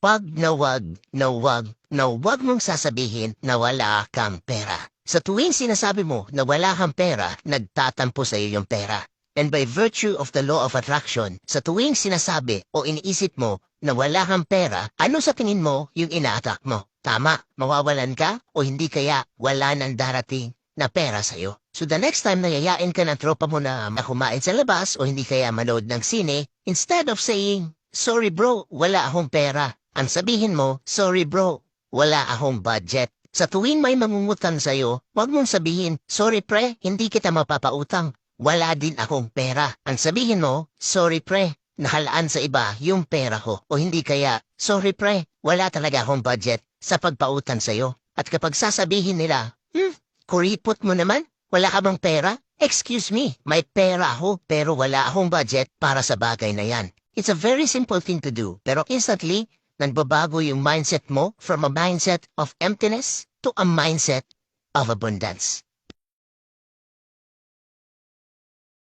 Wag mong sasabihin na wala kang pera. Sa tuwing sinasabi mo na wala kang pera, nagtatampo sa iyo yung pera. And by virtue of the law of attraction, sa tuwing sinasabi o iniisip mo na wala kang pera, ano sa tingin mo yung ina-attract mo? Tama, mawawalan ka o hindi kaya wala nang darating na pera sa'yo. So the next time na yayain ka ng tropa mo na kumain sa labas o hindi kaya manood ng sine, instead of saying, "Sorry bro, wala akong pera," ang sabihin mo, "Sorry bro, wala akong budget." Sa tuwing may mangungutang sa'yo, wag mong sabihin, "Sorry pre, hindi kita mapapautang. Wala din akong pera." Ang sabihin mo, "Sorry pre, nakalaan sa iba yung pera ko." O hindi kaya, "Sorry pre, wala talaga akong budget sa pagpautang sa'yo." At kapag sasabihin nila, kuripot mo naman, wala ka bang pera? Excuse me, may pera ako pero wala akong budget para sa bagay na yan. It's a very simple thing to do, pero instantly, nagbabago yung mindset mo from a mindset of emptiness to a mindset of abundance.